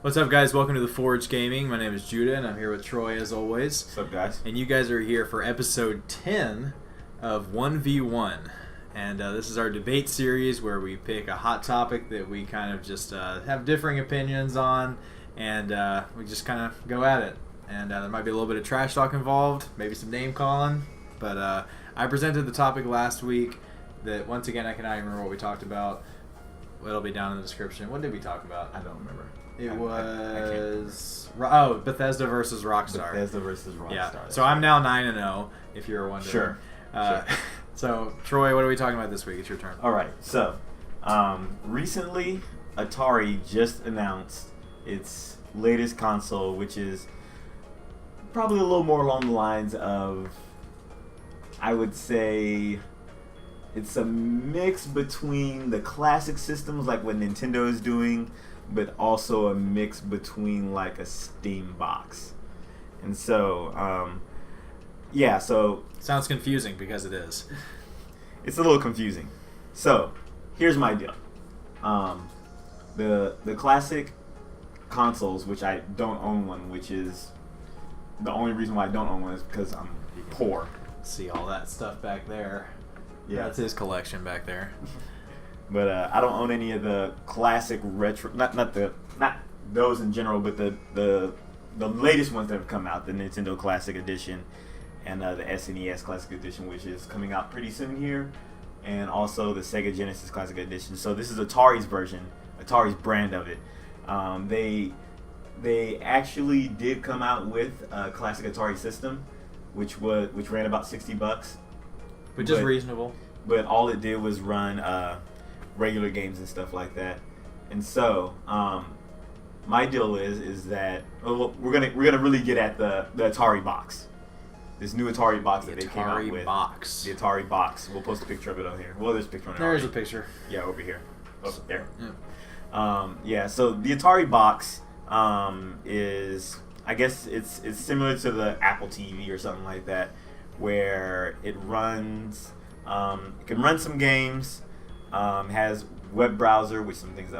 What's up, guys? Welcome to the Forge Gaming. My name is Judah, and I'm here with Troy, as always. What's up, guys? And you guys are here for episode 10 of 1v1. And this is our debate series where we pick a hot topic that we kind of just have differing opinions on, and we just kind of go at it. And there might be a little bit of trash talk involved, maybe some name calling. But I presented the topic last week that, once again, I cannot even remember what we talked about. It'll be down in the description. What did we talk about? I don't remember. It was Bethesda versus Rockstar. Bethesda versus Rockstar. Yeah. So I'm now 9-0. If you're wondering. Sure. So Troy, what are we talking about this week? It's your turn. All right. So, recently, Atari just announced its latest console, which is probably a little more along the lines of, I would say, it's a mix between the classic systems like what Nintendo is doing, but also a mix between like a Steam box. And so, yeah, so... Sounds confusing because it is. It's a little confusing. So, here's my deal. The classic consoles, which I don't own one, which is... The only reason why I don't own one is because I'm poor. See all that stuff back there. Yeah. That's his collection back there. But I don't own any of the classic retro, not those in general, but the latest ones that have come out, the Nintendo Classic Edition and the SNES Classic Edition, which is coming out pretty soon here, and also the Sega Genesis Classic Edition. So this is Atari's version, Atari's brand of it. They actually did come out with a classic Atari system, which ran about $60, which is reasonable. But all it did was run regular games and stuff like that. And so my deal is that we're gonna really get at the Atari Box, this new Atari Box that they came out with. The Atari Box. We'll post a picture of it on here. Well, there's a picture on it. There's a picture. Yeah, over here. Oh, there. Yeah. Yeah. So the Atari Box is, I guess it's similar to the Apple TV or something like that, where it runs. It can run some games. Has web browser, which some things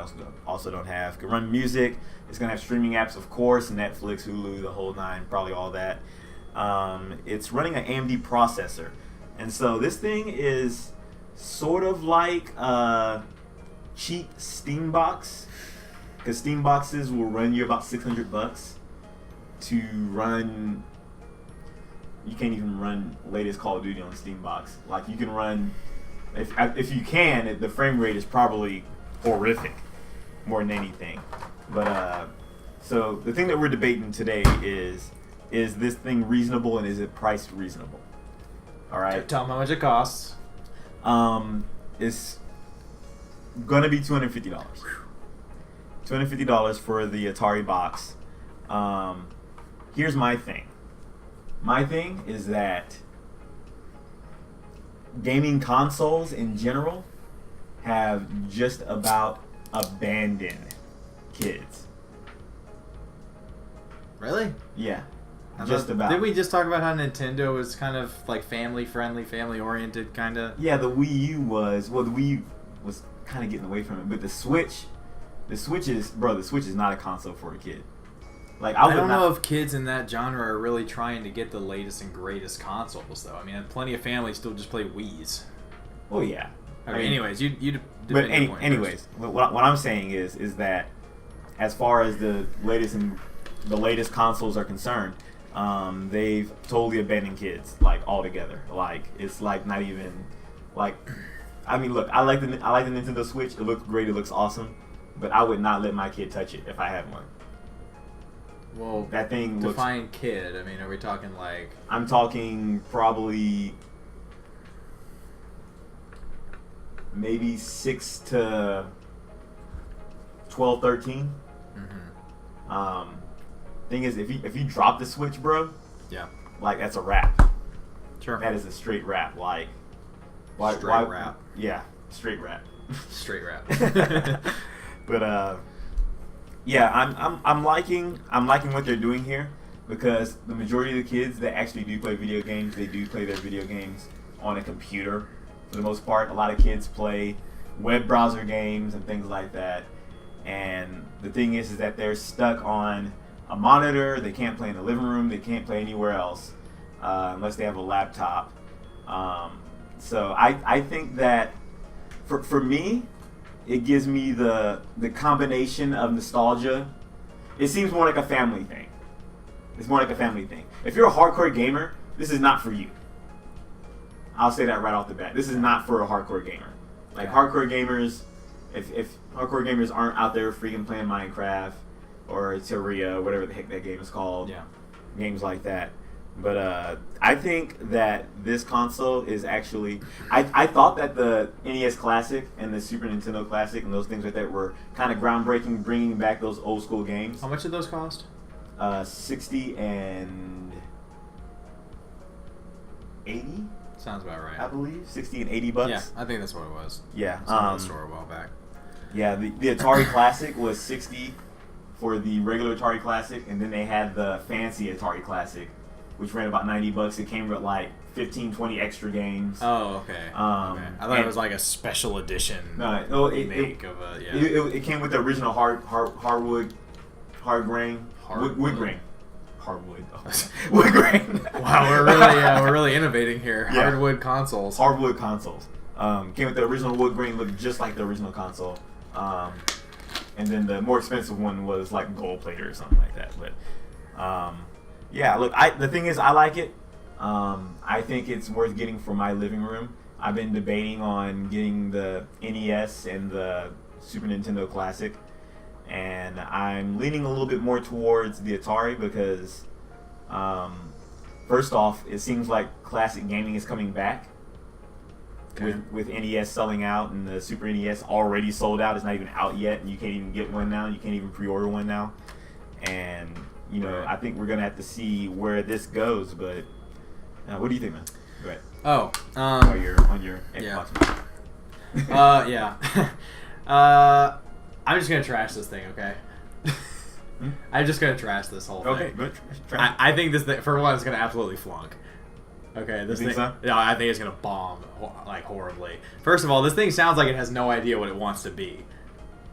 also don't have. Can run music. It's gonna have streaming apps, of course, Netflix, Hulu, the whole nine, probably all that. It's running an AMD processor, and so this thing is sort of like a cheap Steam box, because Steam boxes will run you about $600 to run. You can't even run latest Call of Duty on Steam box. Like, you can run. If you can, the frame rate is probably horrific, more than anything. But so the thing that we're debating today is this thing reasonable, and is it priced reasonable? All right. Tell them how much it costs. It's gonna be $250. $250 for the Atari Box. Here's my thing. My thing is that gaming consoles in general have just about abandoned kids. Really? Yeah. Just about. Did we just talk about how Nintendo was kind of like family-friendly, family-oriented, kind of? Yeah, the Wii U was kind of getting away from it, but the Switch is not a console for a kid. Like, I don't know if kids in that genre are really trying to get the latest and greatest consoles, though. I mean, plenty of families still just play Wiis. Oh yeah. Okay, I mean, anyways, you. But anyways, what I'm saying is that as far as the latest consoles are concerned, they've totally abandoned kids, like, altogether. Like, it's like not even like. I mean, look, I like the Nintendo Switch. It looks great. It looks awesome. But I would not let my kid touch it if I had one. Well, that thing define kid. I mean, are we talking like? I'm talking probably maybe 6 to 12, 13. Mm-hmm. Thing is, if you drop the Switch, bro, yeah, like, that's a wrap. Sure. That is a straight wrap. Like, why wrap? Yeah, straight wrap. Straight wrap. But yeah, I'm liking what they're doing here, because the majority of the kids that actually do play video games, they do play their video games on a computer for the most part. A lot of kids play web browser games and things like that, and the thing is that they're stuck on a monitor. They can't play in the living room. They can't play anywhere else unless they have a laptop. So I think that for me, it gives me the combination of nostalgia. It seems more like a family thing. It's more like a family thing. If you're a hardcore gamer, this is not for you. I'll say that right off the bat. This is not for a hardcore gamer. Like hardcore gamers, if hardcore gamers aren't out there freaking playing Minecraft or Terraria, whatever the heck that game is called, games like that. But I think that this console is actually... I thought that the NES Classic and the Super Nintendo Classic and those things like that were kind of groundbreaking, bringing back those old school games. How much did those cost? 60 and 80. Sounds about right. I believe 60 and 80 bucks. Yeah, I think that's what it was. Yeah. I was in the store a while back. Yeah, the Atari Classic was 60 for the regular Atari Classic, and then they had the fancy Atari Classic, which ran about 90 bucks. It came with like 15, 20 extra games. Oh, okay. Okay. I thought it was like a special edition remake of a... Yeah. It came with the original hardwood, wood grain. Hardwood. Wood grain. Wow, we're really innovating here. Yeah. Hardwood consoles. Hardwood consoles. Came with the original wood grain, looked just like the original console. And then the more expensive one was like gold plated or something like that. But yeah, look, the thing is, I like it. I think it's worth getting for my living room. I've been debating on getting the NES and the Super Nintendo Classic. And I'm leaning a little bit more towards the Atari because, first off, it seems like classic gaming is coming back. Okay. With NES selling out and the Super NES already sold out. It's not even out yet, and you can't even get one now. You can't even pre-order one now. And, you know, I think we're going to have to see where this goes. But what do you think, man? Go ahead. Oh. On your Xbox. Yeah. I'm just going to trash this thing, okay? I'm just going to trash this whole thing. Okay, good. I think this thing, for one, is going to absolutely flunk. Okay, this thing. So? No, I think it's going to bomb like horribly. First of all, this thing sounds like it has no idea what it wants to be.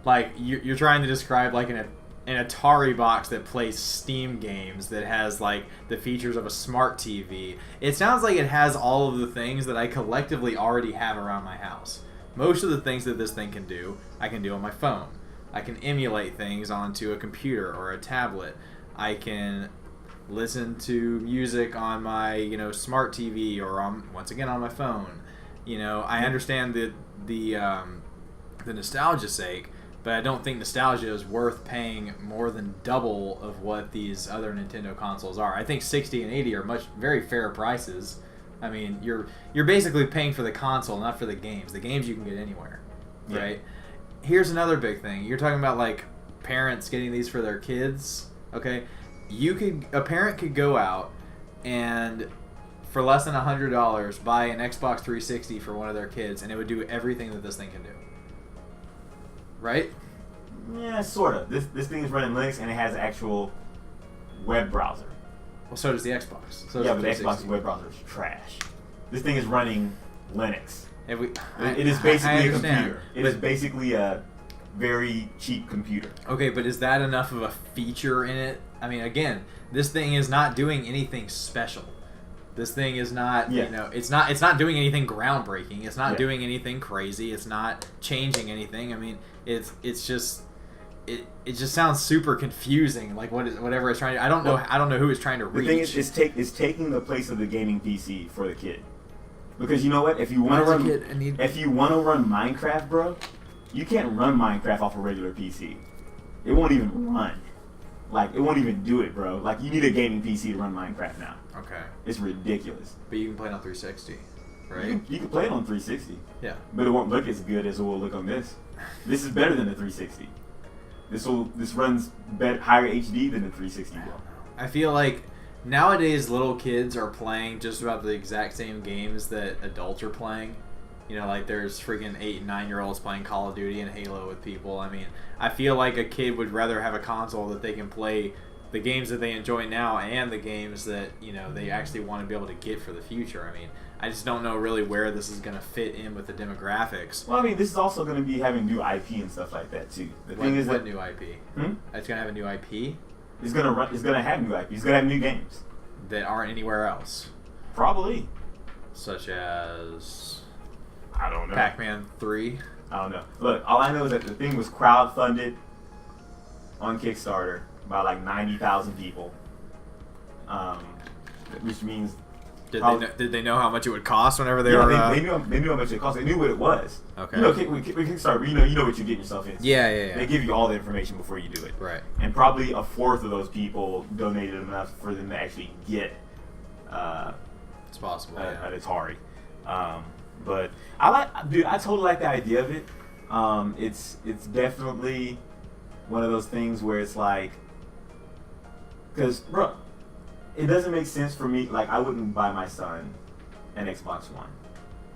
Like you're trying to describe like an Atari box that plays Steam games that has like the features of a smart TV. It sounds like it has all of the things that I collectively already have around my house. Most of the things that this thing can do, I can do on my phone. I can emulate things onto a computer or a tablet. I can listen to music on my, smart TV or once again on my phone. I understand the nostalgia sake, but I don't think nostalgia is worth paying more than double of what these other Nintendo consoles are. I think 60 and 80 are very fair prices. I mean, you're basically paying for the console, not for the games. The games you can get anywhere, right? Here's another big thing. You're talking about like parents getting these for their kids. Okay, a parent could go out and for less than $100 buy an Xbox 360 for one of their kids, and it would do everything that this thing can do. Right? Yeah, sort of. This thing is running Linux and it has an actual web browser. Well, so does the Xbox. But the Xbox web browser is trash. This thing is running Linux. It is basically a computer. It is basically a very cheap computer. Okay, but is that enough of a feature in it? I mean, again, this thing is not doing anything special. This thing is not, it's not doing anything groundbreaking. It's not doing anything crazy. It's not changing anything. I mean, it just sounds super confusing. Like whatever it's trying to. I don't know who it's trying to reach. The thing is, it's taking the place of the gaming PC for the kid. Because you know what? If you want to run Minecraft, bro, you can't run Minecraft off a regular PC. It won't even run. Like, it won't even do it, bro. Like, you need a gaming PC to run Minecraft now. Okay. It's ridiculous. But you can play it on 360, right? You can play it on 360. Yeah. But it won't look as good as it will look on this. This is better than the 360. This runs higher HD than the 360 will. I feel like nowadays little kids are playing just about the exact same games that adults are playing. Like there's freaking 8 and 9-year-olds playing Call of Duty and Halo with people. I mean, I feel like a kid would rather have a console that they can play the games that they enjoy now and the games that they actually want to be able to get for the future. I mean, I just don't know really where this is going to fit in with the demographics. Well, I mean, this is also going to be having new IP and stuff like that too. The thing is, what new IP? It's going to have a new IP. It's going to have new IP. It's going to have new games that aren't anywhere else. Probably. Such as, I don't know. Pac-Man 3. I don't know. Look, all I know is that the thing was crowdfunded on Kickstarter by like 90,000 people, which means. Did they know how much it would cost whenever they were? They knew how much it cost. They knew what it was. Okay. With Kickstarter, you know what you're getting yourself into. Yeah. They give you all the information before you do it. Right. And probably a fourth of those people donated enough for them to actually get. It's possible. At Atari. But I totally like the idea of it. It's definitely one of those things where it's like, because bro, it doesn't make sense for me. Like, I wouldn't buy my son an Xbox One.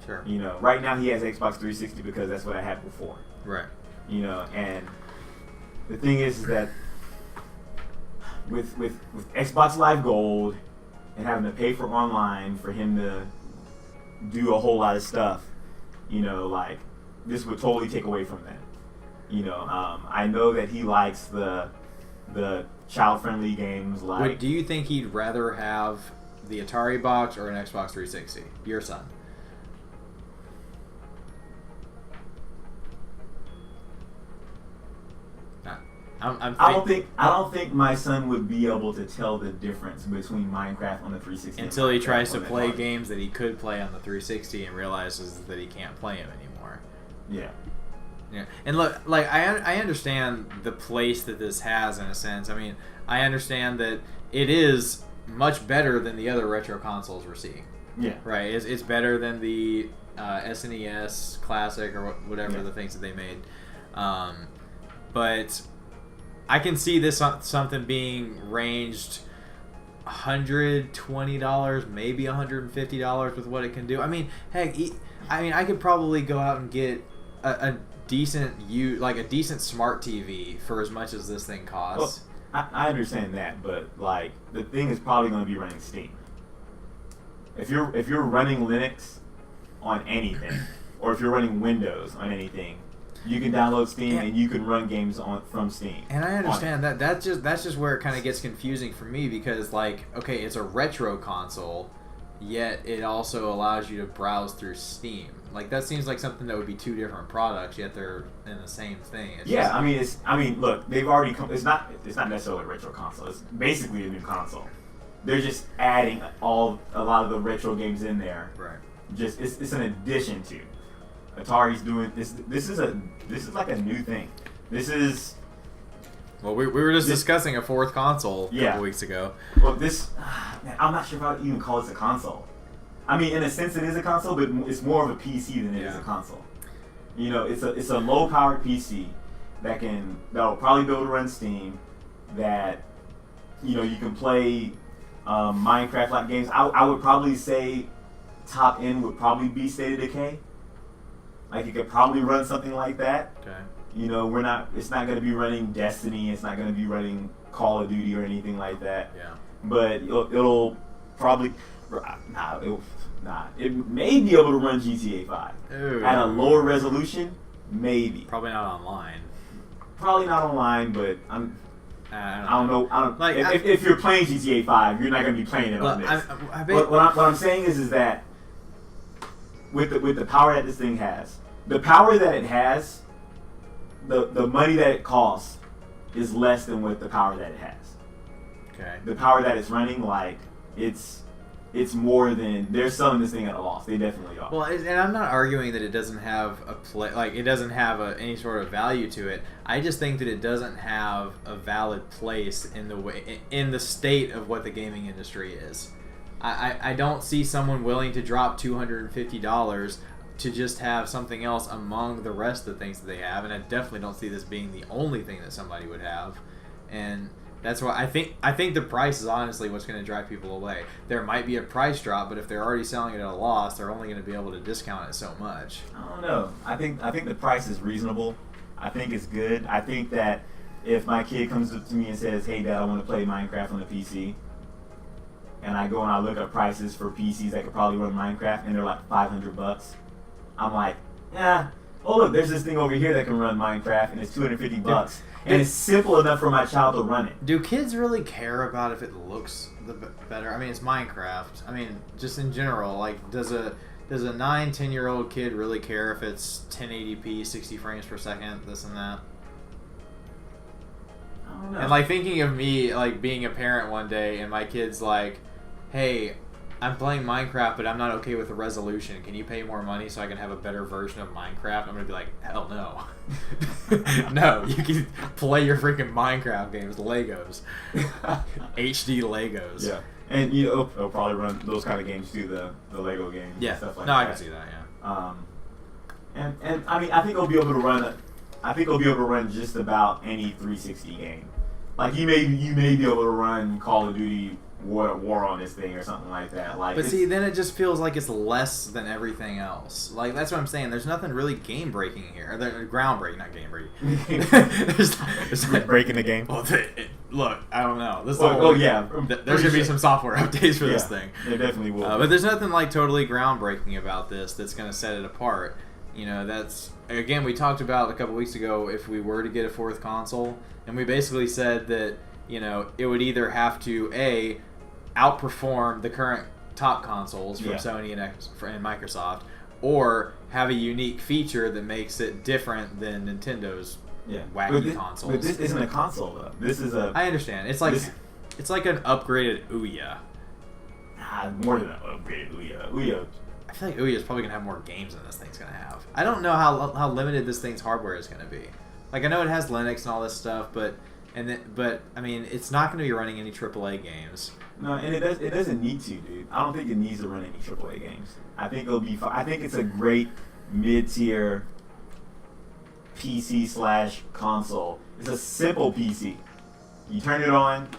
Sure. Right now he has Xbox 360 because that's what I had before. Right. And the thing is that with Xbox Live Gold and having to pay for online for him to do a whole lot of stuff, like, this would totally take away from that. I know that he likes the child-friendly games like... Do you think he'd rather have the Atari Box or an Xbox 360? Your son. I don't think my son would be able to tell the difference between Minecraft on the 360 until he tries to play games that he could play on the 360 and realizes that he can't play them anymore. Yeah. Yeah, and look, like I understand the place that this has in a sense. I mean, I understand that it is much better than the other retro consoles we're seeing. Yeah. Right. It's better than the SNES Classic or whatever the things that they made. But I can see this something being ranged $120, maybe $150 with what it can do. I mean, heck, I could probably go out and get a decent smart TV for as much as this thing costs. Well, I understand that, but like the thing is probably going to be running Steam. If you're running Linux on anything, or if you're running Windows on anything, you can download Steam and you can run games from Steam. And I understand that. That's just where it kind of gets confusing for me because, like, okay, it's a retro console, yet it also allows you to browse through Steam. Like, that seems like something that would be two different products, yet they're in the same thing. Look, they've already come. It's not necessarily a retro console. It's basically a new console. They're just adding a lot of the retro games in there. Right. It's an addition to. Atari's doing this. This is like a new thing. This is. Well, we were just discussing a fourth console a couple weeks ago. Well, man, I'm not sure if I would even call this a console. I mean, in a sense, it is a console, but it's more of a PC than it is a console. It's a low-powered PC that'll probably be able to run Steam. That you can play Minecraft-like games. I would probably say top end would probably be State of Decay. Like, it could probably run something like that. Okay. It's not going to be running Destiny. It's not going to be running Call of Duty or anything like that. Yeah. But it'll probably, it may be able to run GTA 5 at a lower resolution. Maybe. Probably not online. Probably not online, but I don't know. Like, if you're playing GTA 5, you're not going to be playing it on this. What I'm saying is that with the power that this thing has, the power that it has, the money that it costs is less than what the power that it has. Okay. The power that it's running, like, it's more than, they're selling this thing at a loss. They definitely are. Well, and I'm not arguing that it doesn't have it doesn't have any sort of value to it. I just think that it doesn't have a valid place in the state of what the gaming industry is. I don't see someone willing to drop $250 to just have something else among the rest of the things that they have, and I definitely don't see this being the only thing that somebody would have. And that's why I think the price is honestly what's going to drive people away. There might be a price drop, but if they're already selling it at a loss, they're only going to be able to discount it so much. I don't know. I think the price is reasonable. I think it's good. I think that if my kid comes up to me and says, "Hey, Dad, I want to play Minecraft on the PC," and I go and I look up prices for PCs that could probably run Minecraft, and they're like $500, I'm like, yeah. Oh look, there's this thing over here that can run Minecraft, and it's $250, and it's simple enough for my child to run it. Do kids really care about if it looks better? I mean, it's Minecraft. I mean, just in general, like, does a 9-10-year-old kid really care if it's 1080p, 60 frames per second, this and that? I don't know. And like thinking of me like being a parent one day, and my kid's like, "Hey, I'm playing Minecraft, but I'm not okay with the resolution. Can you pay more money so I can have a better version of Minecraft?" I'm gonna be like, "Hell no, no! You can play your freaking Minecraft games, Legos, HD Legos." Yeah, and it'll probably run those kind of games too, the Lego games. Yeah, and stuff like no, that. I can see that. Yeah. And I mean, I think it'll be able to run. I think it'll be able to run just about any 360 game. Like you may be able to run Call of Duty War on this thing or something like that. Like, but see, then it just feels like it's less than everything else. Like that's what I'm saying. There's nothing really game breaking here. Or groundbreaking, not game breaking. there's breaking the game. Well, look, I don't know. This yeah. There's gonna be some software updates for this thing. There definitely will. But there's nothing like totally groundbreaking about this that's gonna set it apart. You know, that's again we talked about a couple weeks ago if we were to get a fourth console, and we basically said that it would either have to outperform the current top consoles from Sony and Microsoft, or have a unique feature that makes it different than Nintendo's wacky consoles. But this isn't a console though. This is a. I understand. It's like an upgraded Ouya. More than an upgraded Ouya. I feel like Ouya is probably gonna have more games than this thing's gonna have. I don't know how limited this thing's hardware is gonna be. Like I know it has Linux and all this stuff, but I mean it's not gonna be running any AAA games. No, and it doesn't need to, dude. I don't think it needs to run any AAA games. I think it'll be fine. I think it's a great mid-tier PC/console. It's a simple PC. You turn it on,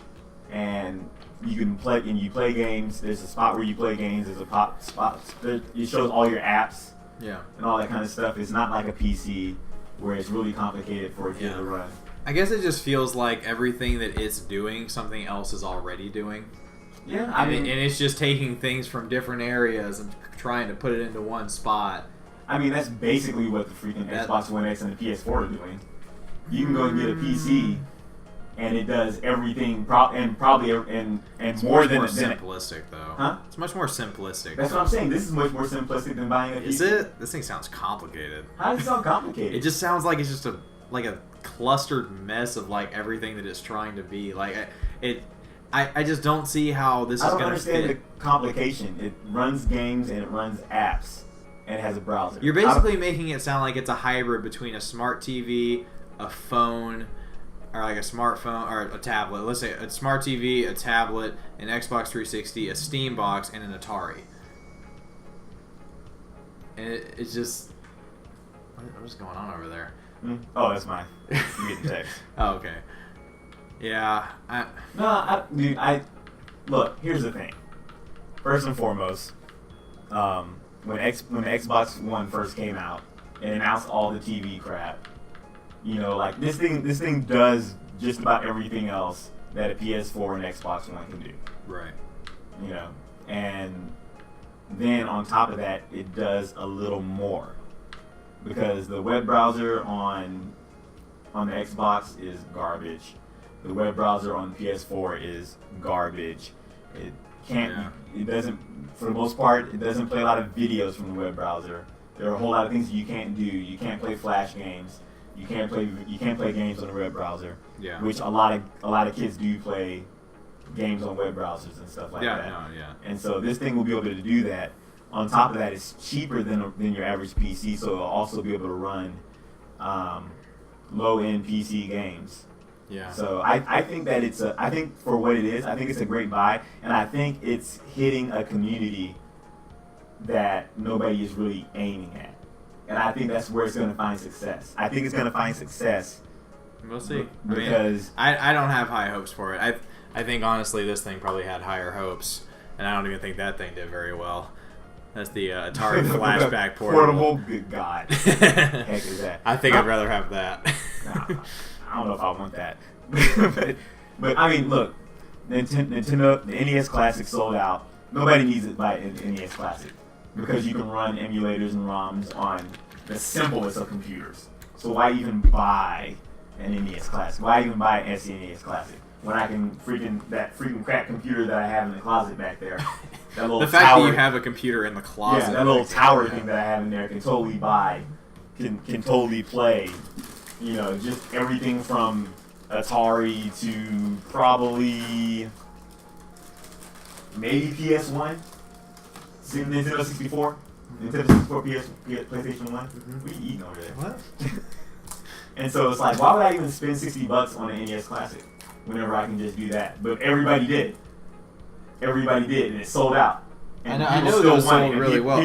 and you can play. And you play games. There's a spot where you play games. There's a spot. It shows all your apps. Yeah. And all that kind of stuff. It's not like a PC where it's really complicated for a kid to run. I guess it just feels like everything that it's doing, something else is already doing. Yeah, and it's just taking things from different areas and trying to put it into one spot. I mean, that's basically what the freaking Xbox One X and the PS4 are doing. You can go and get a PC, and it does everything, and more than simplistic though. Huh? It's much more simplistic. That's what I'm saying. This is much more simplistic than buying a PC. Is it? This thing sounds complicated. How does it sound complicated? It just sounds like it's just a clustered mess of like everything that it's trying to be. Like I just don't see how this is going to fit. I don't understand the complication. It runs games and it runs apps, and it has a browser. You're basically making it sound like it's a hybrid between a smart TV, a phone, or like a smartphone or a tablet. Let's say a smart TV, a tablet, an Xbox 360, a Steam box, and an Atari. And it's just... What's going on over there? Oh, that's mine. You get the text. Oh, okay. Yeah, dude, look, here's the thing. First and foremost, when the Xbox One first came out and announced all the TV crap, like this thing does just about everything else that a PS4 and Xbox One can do. Right. And then on top of that, it does a little more, because the web browser on the Xbox is garbage. The web browser on the PS4 is garbage. It can't. It doesn't. For the most part, it doesn't play a lot of videos from the web browser. There are a whole lot of things you can't do. You can't play Flash games. You can't play games on the web browser. Yeah. Which a lot of kids do play games on web browsers and stuff like that. Yeah. And so this thing will be able to do that. On top of that, it's cheaper than your average PC, so it'll also be able to run low-end PC games. Yeah. So I think that I think for what it is, I think it's a great buy, and I think it's hitting a community that nobody is really aiming at. And I think that's where it's going to find success. I think it's going to find success. We'll see. Because I don't have high hopes for it. I think honestly this thing probably had higher hopes, and I don't even think that thing did very well. That's the Atari Flashback Portable. Good God. Heck is that? I think I'd rather have that. Nah. I don't know if I want that. but I mean, look, Nintendo, the NES Classic sold out. Nobody needs to buy an NES Classic because you can run emulators and ROMs on the simplest of computers. So why even buy an NES Classic? Why even buy an SNES Classic when I can that freaking crap computer that I have in the closet back there? That little the fact tower, that you have a computer in the closet. yeah, that little tower thing that I have in there can totally can totally play. You know, just everything from Atari to probably maybe PS1, Nintendo 64, Nintendo 64, PlayStation 1. What are you eating over there? What? And so it's like, why would I even spend $60 on an NES Classic whenever I can just do that? But everybody did. Everybody did, and it sold out. And I know those sold really well.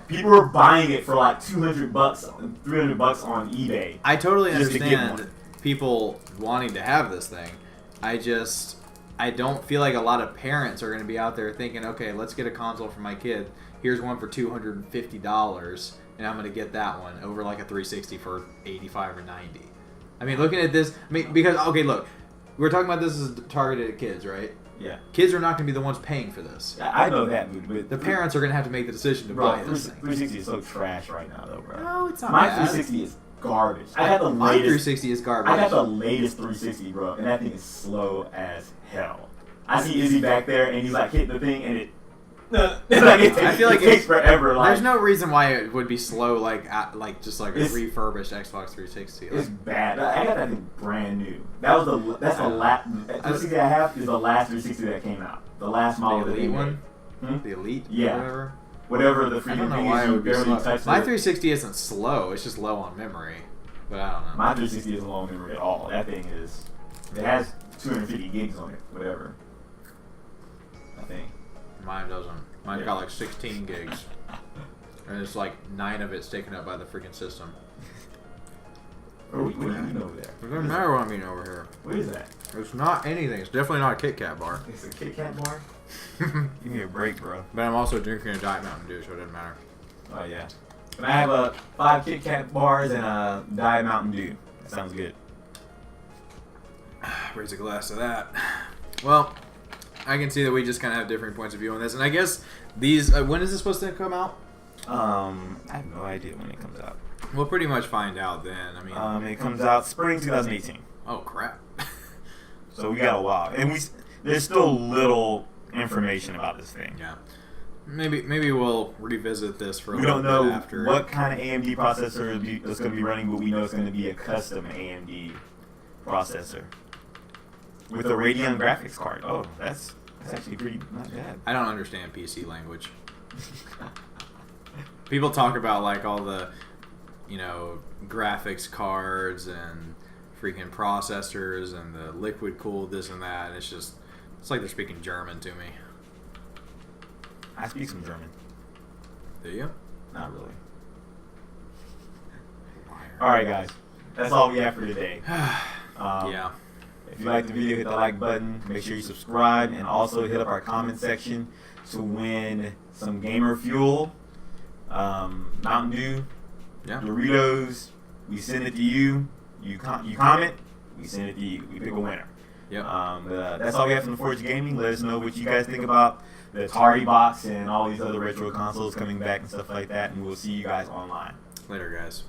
People were buying it for like $200, $300 on eBay. I totally understand people wanting to have this thing. I don't feel like a lot of parents are going to be out there thinking, okay, let's get a console for my kid. Here's one for $250, and I'm going to get that one over like a 360 for $85 or $90. I mean, looking at this, because, okay, look, we're talking about this as targeted at kids, right? Yeah. Kids are not going to be the ones paying for this. I know that, but the parents are going to have to make the decision to buy this thing. 360 is so trash right now, though, bro. No, it's not My bad. 360 is garbage. I got the My latest 360 is garbage. I got the latest 360, bro, and that thing is slow as hell. I see Izzy back there, and he's like hitting the thing, and it takes forever. There's no reason why it would be slow, like just like a refurbished Xbox 360. It's bad. I got that thing brand new. That's the last 360 I have is the last 360 that came out. The last model. The Elite one. Hmm? The Elite. Yeah. Whatever the freaking I don't know thing why is, it would be slow. My 360 it. isn't slow. It's just low on memory. But I don't know. My 360 isn't low on memory at all. That thing is. It has 250 gigs on it. Whatever. I think. Mine doesn't. Mine got like 16 gigs. And it's like 9 of it's taken up by the freaking system. What are you eating over there? It doesn't matter what I'm eating over here. What is that? It's not anything. It's definitely not a Kit Kat bar. It's a Kit Kat bar? Give me a break, bro. But I'm also drinking a Diet Mountain Dew, so it doesn't matter. Oh, yeah. And I have 5 Kit Kat bars and a Diet Mountain Dew. That sounds good. Raise a glass to that. Well, I can see that we just kind of have different points of view on this. And I guess these... when is this supposed to come out? I have no idea when it comes out. We'll pretty much find out then. I mean, it comes out spring 2018. Oh, crap. So we got a while. And there's still little information about this thing. Yeah. Maybe we'll revisit this for a we little don't bit know after. what kind of AMD processor it's going to be running, but we know it's going to be a custom AMD processor with a Radeon graphics card. Oh, that's actually pretty not bad. I don't understand PC language. People talk about like all the, graphics cards and freaking processors and the liquid cooled this and that. And it's like they're speaking German to me. I speak some German. Do you? Not really. Alright, guys. That's all we have for today. Yeah. If you like the video, hit the like button. Make sure you subscribe. And also hit up our comment section to win some Gamer Fuel, Mountain Dew, Doritos. We send it to you. You comment. We send it to you. We pick a winner. Yep. That's all we have from the Forge Gaming. Let us know what you guys think about the Atari Box and all these other retro consoles coming back and stuff like that. And we'll see you guys online. Later, guys.